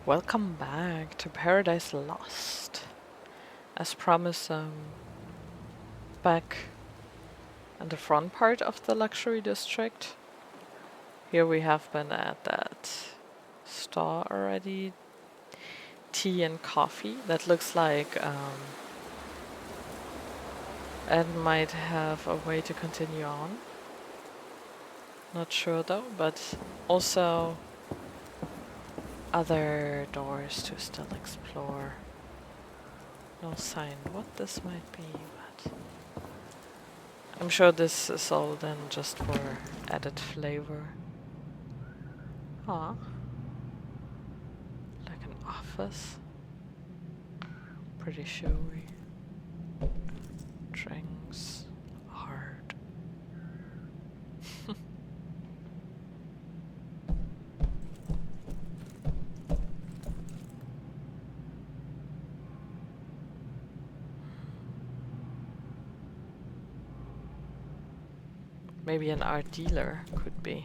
Welcome back to Paradise Lost. As promised, back in the front part of the luxury district. Here we have been at that store already. Tea and coffee. That looks like Ed might have a way to continue on. Not sure though, but also other doors to still explore. No sign what this might be, but I'm sure this is all then just for added flavor. Ah, like an office. Pretty showy. Drinks. Art. Maybe an art dealer could be.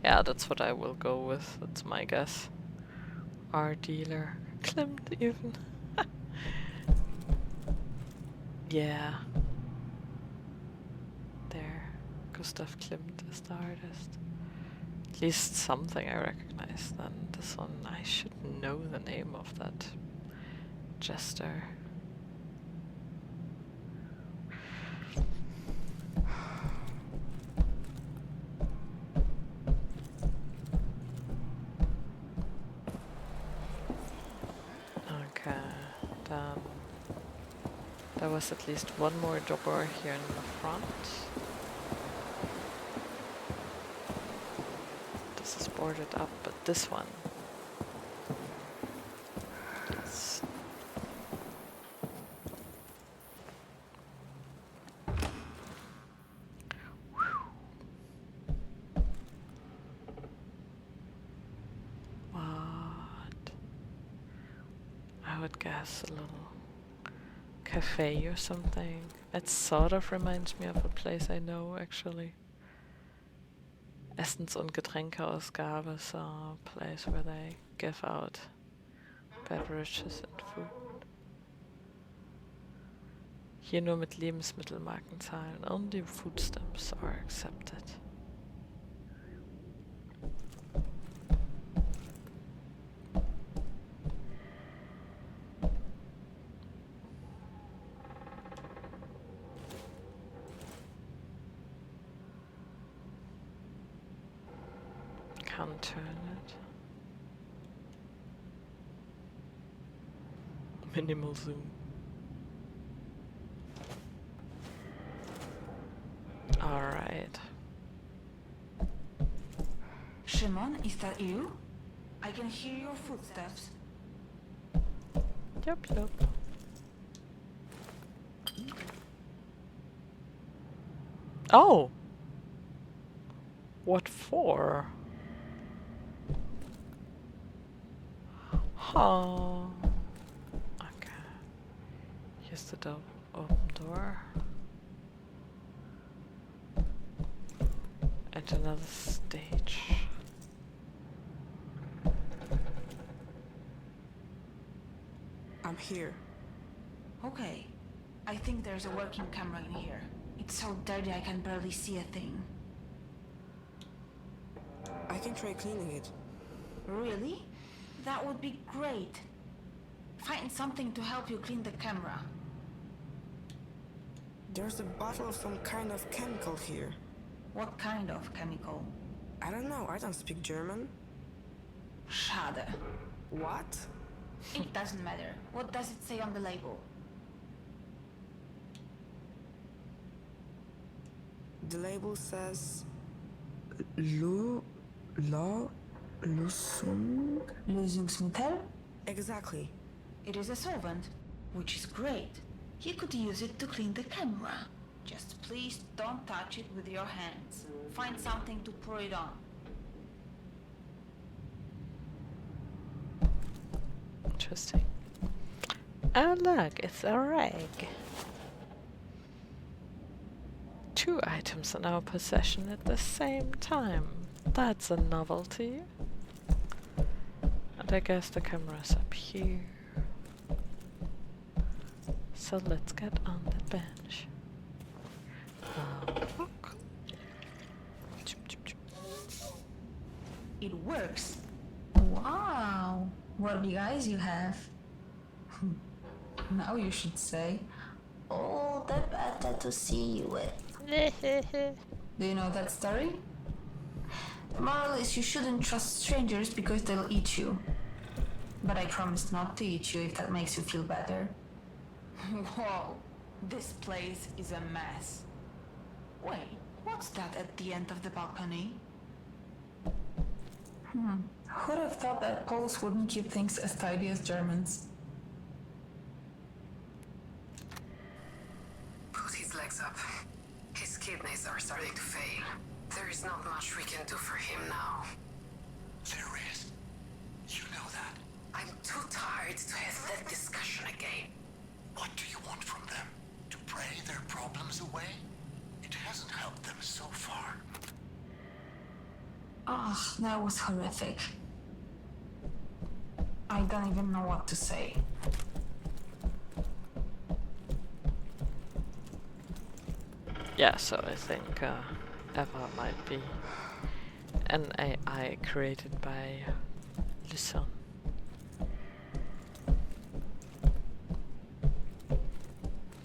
Yeah, that's what I will go with. That's my guess. Art dealer. Klimt even. Yeah. There. Gustav Klimt is the artist. At least something I recognize then. This one, I should know the name of that jester. Okay, then there was at least one more door here in the front. This is boarded up, but this one is what? I would guess a little cafe or something. It sort of reminds me of a place I know actually. Essens- und Getränkeausgabe, so a place where they give out beverages and food. Hier nur mit Lebensmittelmarken zahlen. Only food stamps are accepted. Can't turn it. Minimal zoom. Alright. Shimon, is that you? I can hear your footsteps. Yep. Oh! What for? Huh. Okay. Here's the open door. And another stage. I'm here. Okay. I think there's a working camera in here. It's so dirty I can barely see a thing. I can try cleaning it. Really? That would be great. Find something to help you clean the camera. There's a bottle of some kind of chemical here. What kind of chemical? I don't know, I don't speak German. Schade. What? It doesn't matter. What does it say on the label? The label says... Lösung? Lösungsmittel? Exactly. It is a solvent, which is great. You could use it to clean the camera. Just please don't touch it with your hands. Find something to pour it on. Interesting. Oh look, it's a rag. 2 items in our possession at the same time. That's a novelty. And I guess the camera's up here. So let's get on the bench. Look. It works. Wow, what big eyes you have. Now you should say, oh, that better to see you with. Do you know that story? The moral is you shouldn't trust strangers because they'll eat you. But I promise not to eat you if that makes you feel better. Whoa, this place is a mess. Wait, what's that at the end of the balcony? Who'd have thought that Poles wouldn't keep things as tidy as Germans? Put his legs up. His kidneys are starting to fail. There is not much we can do for him now. There is. You know that. I'm too tired to have that discussion again. What do you want from them? To pray their problems away? It hasn't helped them so far. Ah, that was horrific. I don't even know what to say. Yeah, so I think Eva might be an AI created by Lison.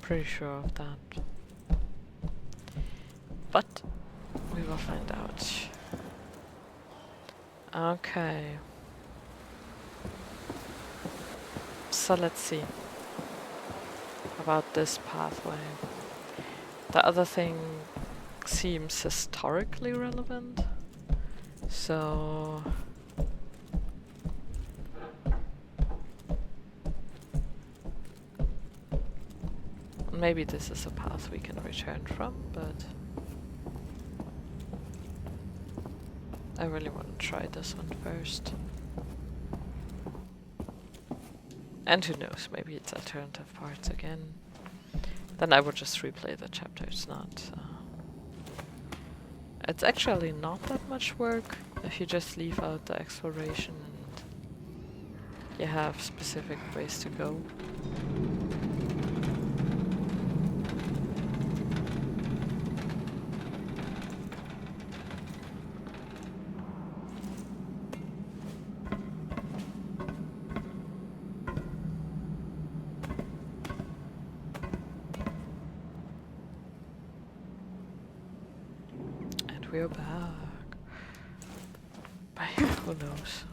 Pretty sure of that. But we will find out. Okay. So let's see about this pathway. The other thing seems historically relevant, so maybe this is a path we can return from, but I really want to try this one first. And who knows, maybe it's alternative parts again. Then I would just replay the chapter. It's not... it's actually not that much work if you just leave out the exploration and you have specific ways to go. We're back. But who knows?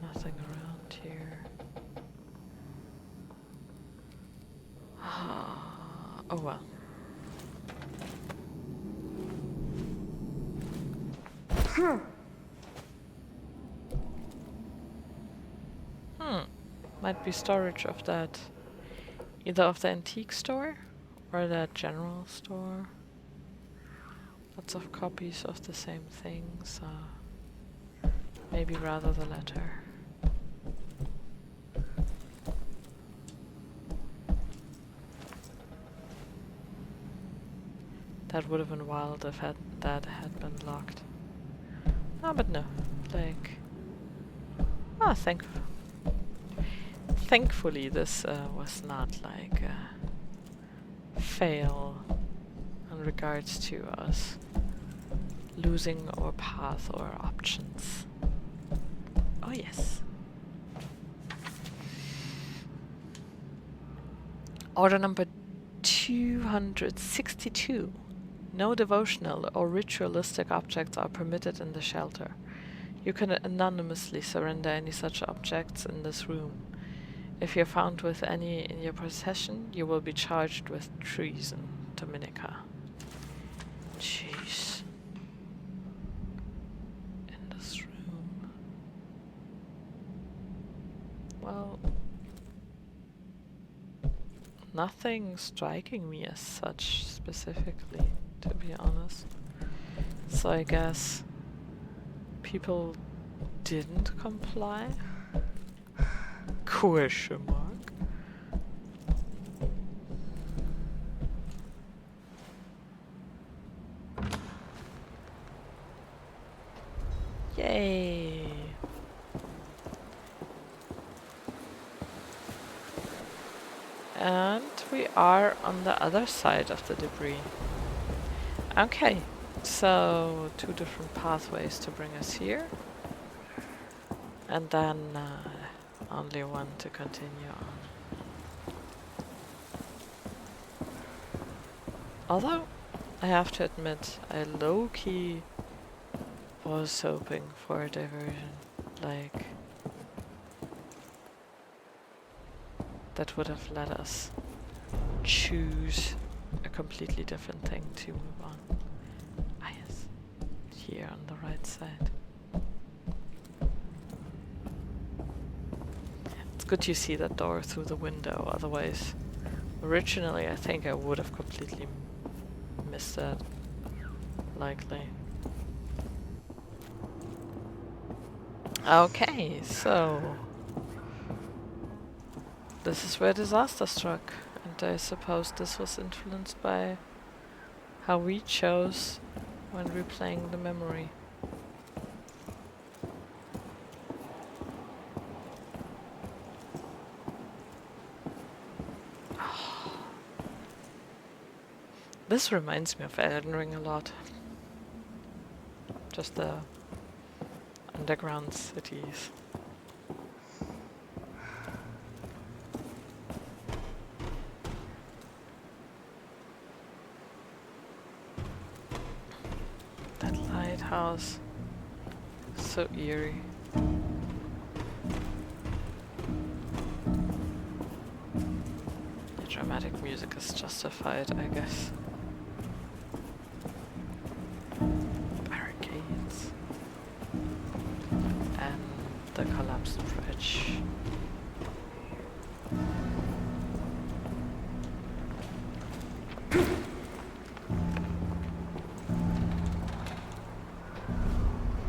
Nothing around here. Oh well. Might be storage of that. Either of the antique store or that general store. Lots of copies of the same thing, so maybe rather the latter. That would have been wild if that had been locked. Ah, but no. Like... ah, thankfully this was not like a fail in regards to us losing our path or options. Oh yes. Order number 262. No devotional or ritualistic objects are permitted in the shelter. You can anonymously surrender any such objects in this room. If you're found with any in your possession, you will be charged with treason. Dominica. Jeez. In this room. Well, nothing striking me as such specifically, to be honest. So I guess people didn't comply? Question mark. Yay! And we are on the other side of the debris. Okay, so 2 different pathways to bring us here. And then only one to continue on. Although, I have to admit, I low-key was hoping for a diversion. Like, that would have let us choose a completely different thing to move on. Ah yes, here on the right side. It's good you see that door through the window, otherwise originally I think I would have completely missed that. Likely. Okay, so this is where disaster struck, and I suppose this was influenced by how we chose when replaying the memory. This reminds me of Elden Ring a lot. Just the underground cities. That lighthouse. So eerie. The dramatic music is justified, I guess. Barricades. And the collapsed bridge.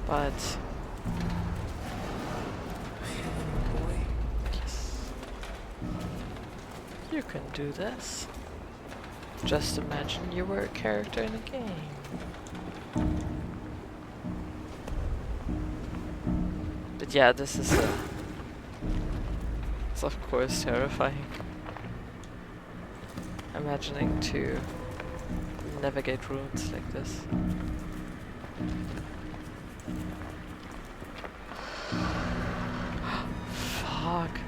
But Boy. yes, you can do this. Just imagine you were a character in a game. But yeah, this is it's of course terrifying. Imagining to navigate routes like this. Fuck.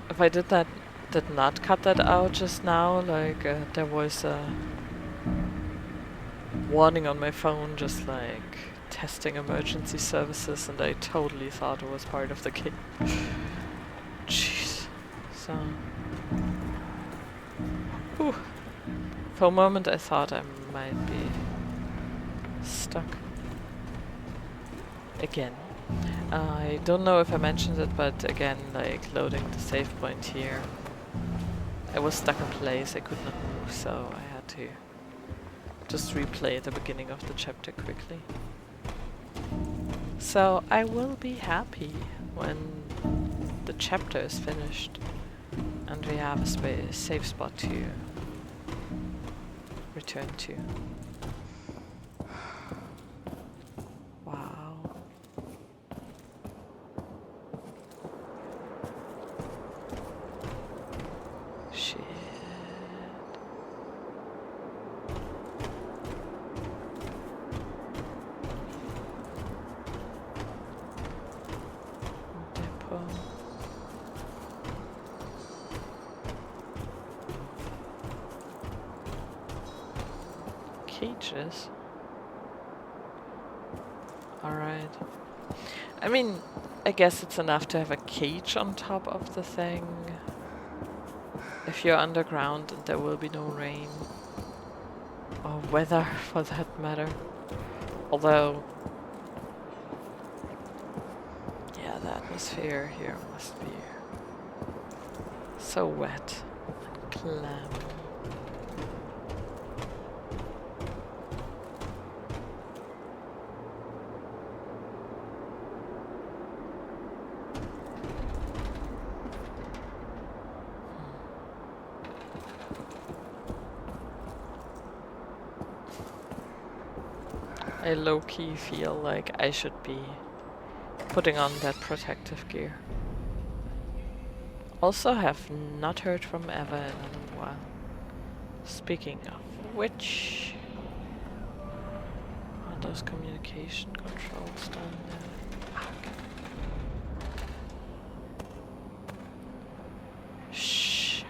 If I did not cut that out just now, like there was a warning on my phone just like testing emergency services, and I totally thought it was part of the game. Jeez. So whew. For a moment I thought I might be stuck again. I don't know if I mentioned it, but again, like loading the save point here, I was stuck in place, I could not move, so I had to just replay the beginning of the chapter quickly. So I will be happy when the chapter is finished and we have a safe spot to return to. Wow. Shit. Depot. Cages. Alright. I mean, I guess it's enough to have a cage on top of the thing. If you're underground and there will be no rain. Or weather, for that matter. Although, yeah, the atmosphere here must be so wet and clammy. I low-key feel like I should be putting on that protective gear. Also have not heard from Eva in a little while. Speaking of which... are those communication controls down there? Okay. Shh.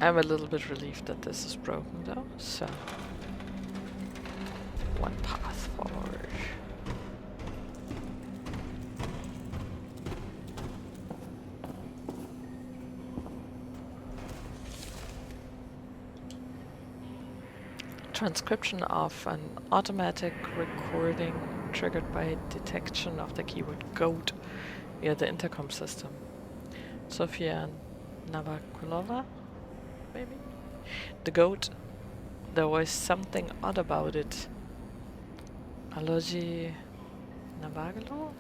I'm a little bit relieved that this is broken though, so... one path forward. Transcription of an automatic recording triggered by detection of the keyword goat via the intercom system. Sofia Navakulova, maybe? The goat, there was something odd about it. Aloji Navagalo?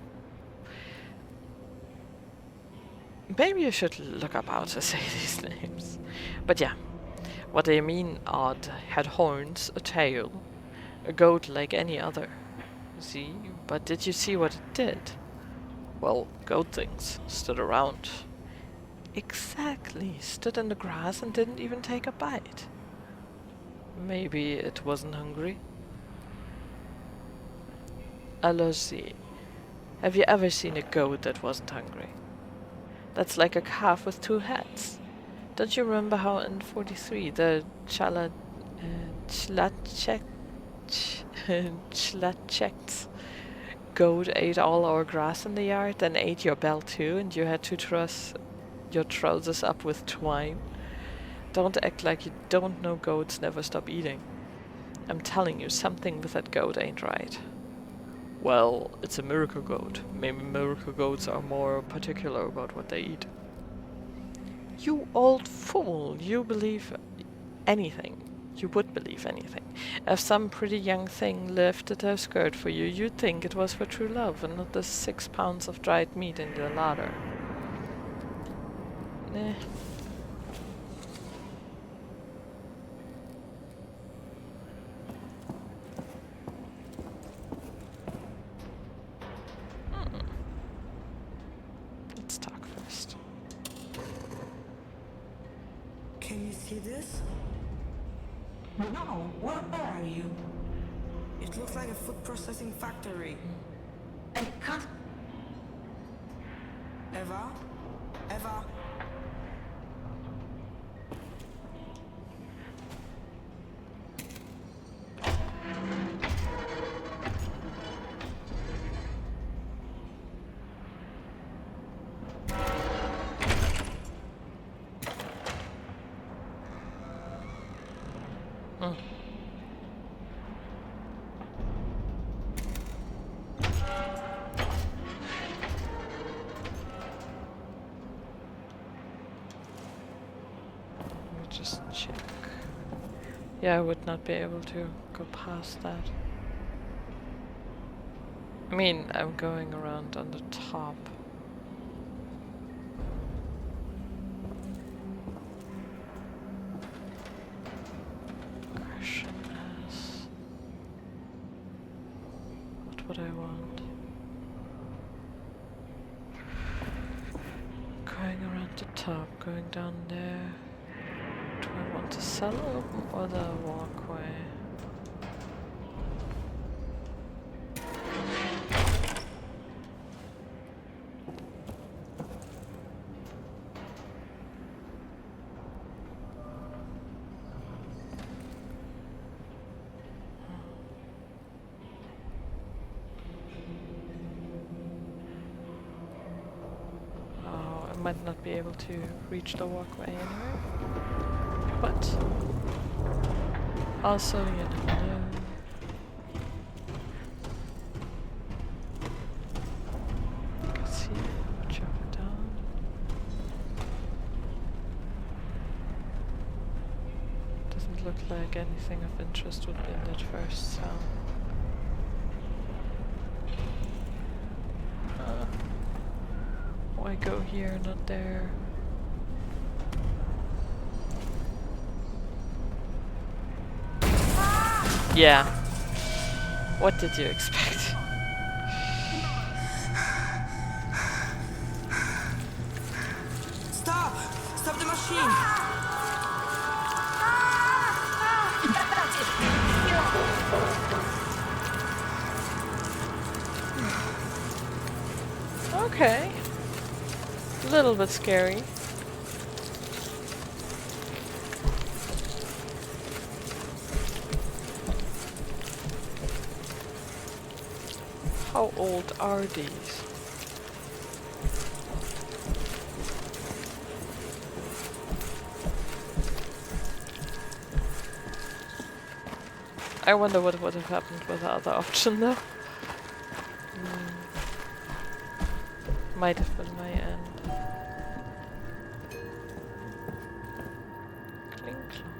Maybe you should look up how to say these names. But yeah, what they mean odd, had horns, a tail, a goat like any other. See? But did you see what it did? Well, goat things stood around. Exactly, stood in the grass and didn't even take a bite. Maybe it wasn't hungry. Alosi, have you ever seen a goat that wasn't hungry? That's like a calf with two heads. Don't you remember how in 43 the Chlacheks goat ate all our grass in the yard, then ate your bell too, and you had to truss your trousers up with twine? Don't act like you don't know goats never stop eating. I'm telling you, something with that goat ain't right. Well, it's a miracle goat. Maybe miracle goats are more particular about what they eat. You old fool! You believe anything. You would believe anything. If some pretty young thing lifted her skirt for you, you'd think it was for true love and not the 6 pounds of dried meat in the larder. Eh. Let's talk first. Can you see this? No, where are you? It looks like a food processing factory. I can't. Eva? Eva? Just check. Yeah, I would not be able to go past that. I mean, I'm going around on the top. Question is, what would I want? Going around the top, going down there. Do I want the cell open or the walkway? Oh, I might not be able to reach the walkway anyway. But also, you never know. You can see jump down. Doesn't look like anything of interest would be in that first cell. Why go here, not there. Yeah. What did you expect? Stop! Stop the machine! Okay. A little bit scary. How old are these? I wonder what would have happened with the other option though. Might have been my end. Clink clonk.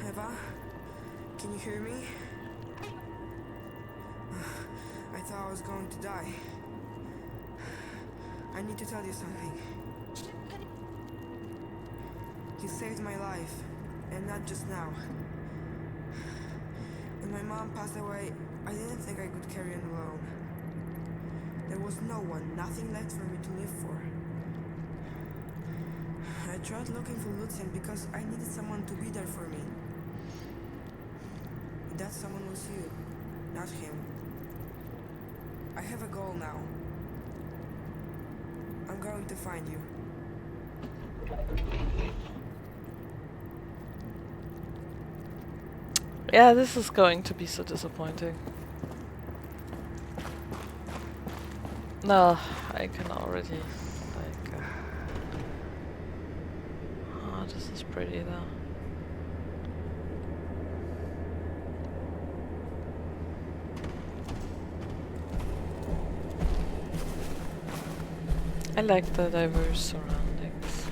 Eva? Can you hear me? I thought I was going to die. I need to tell you something. You saved my life, and not just now. When my mom passed away, I didn't think I could carry on alone. There was no one, nothing left for me to live for. I tried looking for Lucian because I needed someone to be there for me. That someone was you, not him. I have a goal now. I'm going to find you. Yeah, this is going to be so disappointing. No, I can already, like... oh, this is pretty though. I like the diverse surroundings.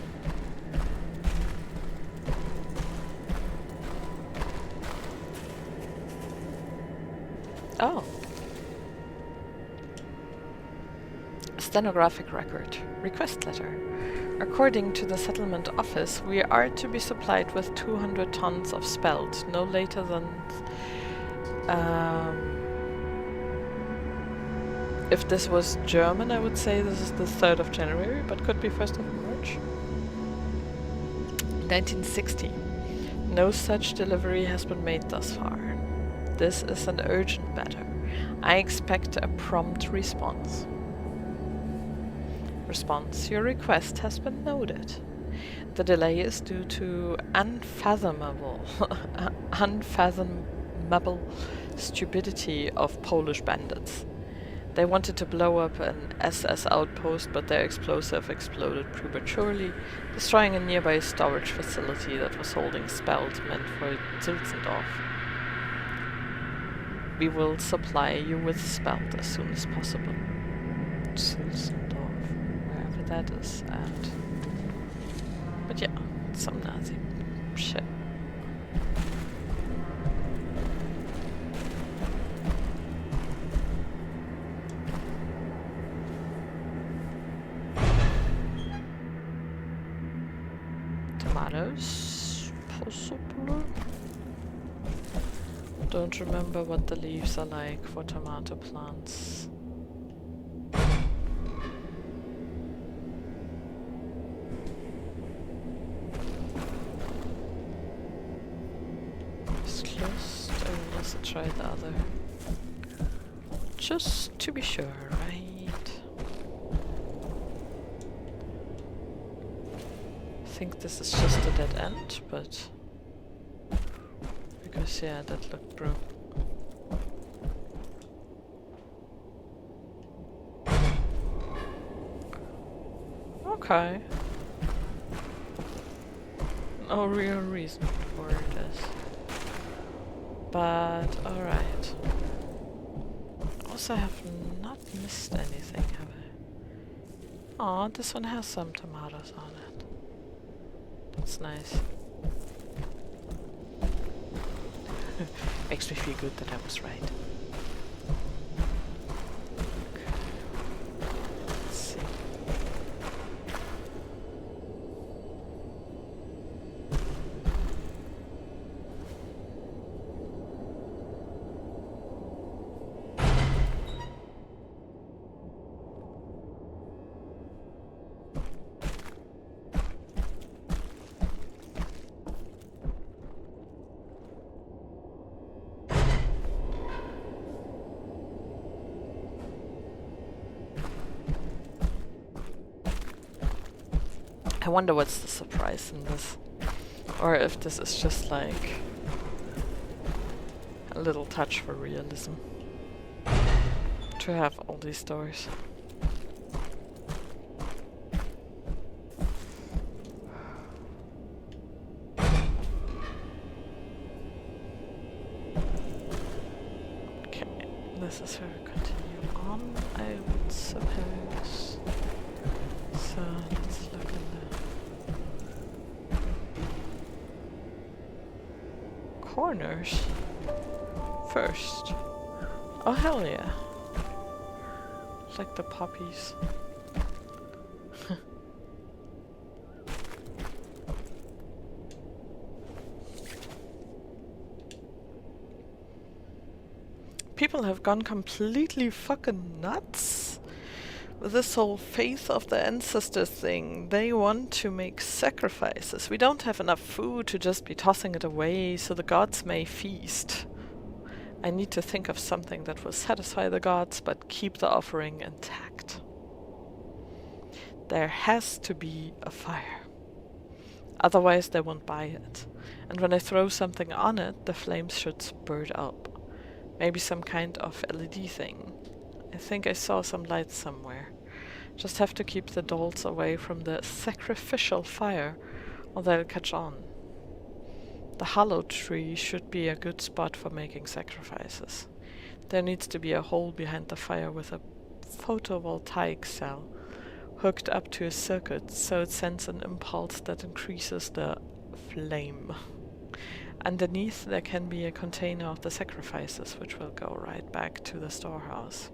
Oh. Stenographic record. Request letter. According to the settlement office, we are to be supplied with 200 tons of spelt, no later than... if this was German, I would say this is the 3rd of January, but could be 1st of March. 1960. No such delivery has been made thus far. This is an urgent matter. I expect a prompt response. Response: your request has been noted. The delay is due to unfathomable stupidity of Polish bandits. They wanted to blow up an SS outpost, but their explosive exploded prematurely, destroying a nearby storage facility that was holding spelt meant for Zinzendorf. We will supply you with spelt as soon as possible. Zinzendorf, wherever that is at. But yeah, some Nazi shit. Tomatoes, possibly. Don't remember what the leaves are like for tomato plants. It's closed. I will also try the other. Just to be sure, right? I think this is just a dead end, but because yeah, that looked broke. Okay. No real reason for this. But alright. Also have not missed anything, have I? Aw, this one has some tomatoes on it. That's nice. I Makes me feel good that I was right. Let's see. I wonder what's the surprise in this. Or if this is just like a little touch for realism. To have all these doors. Okay, this is where we continue on, I would suppose. So let's look in the corners first. Oh hell yeah. Like the poppies. People have gone completely fucking nuts with this whole faith of the ancestors thing. They want to make sacrifices. We don't have enough food to just be tossing it away so the gods may feast. I need to think of something that will satisfy the gods but keep the offering intact. There has to be a fire. Otherwise they won't buy it. And when I throw something on it, the flames should spurt up. Maybe some kind of LED thing. I think I saw some lights somewhere. Just have to keep the dolls away from the sacrificial fire or they'll catch on. The hollow tree should be a good spot for making sacrifices. There needs to be a hole behind the fire with a photovoltaic cell hooked up to a circuit so it sends an impulse that increases the flame. Underneath there can be a container of the sacrifices which will go right back to the storehouse.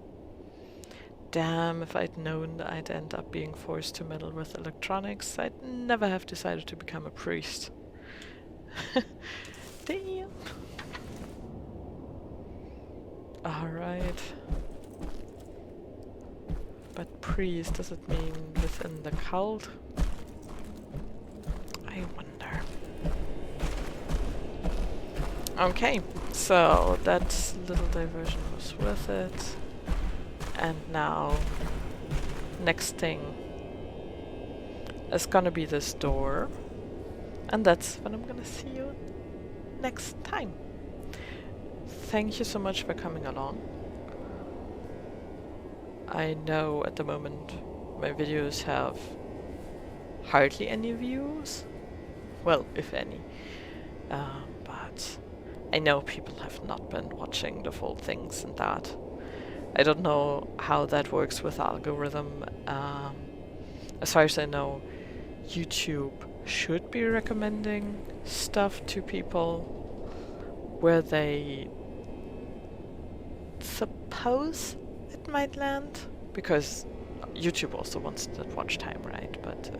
Damn, if I'd known I'd end up being forced to meddle with electronics, I'd never have decided to become a priest. Damn. Alright. But priest, does it mean within the cult? I wonder. Okay, so that little diversion was worth it. And now, next thing is gonna be this door. And that's when I'm gonna see you next time. Thank you so much for coming along. I know at the moment my videos have hardly any views. Well, if any. But I know people have not been watching the full things and that. I don't know how that works with algorithm. As far as I know, YouTube should be recommending stuff to people where they suppose it might land, because YouTube also wants that watch time, right? But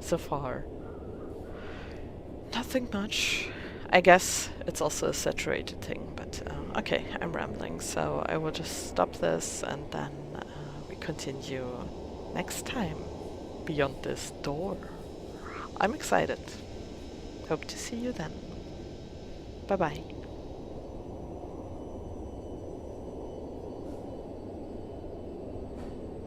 so far nothing much. I guess it's also a saturated thing, but okay, I'm rambling, so I will just stop this and then we continue next time beyond this door. I'm excited. Hope to see you then. Bye bye.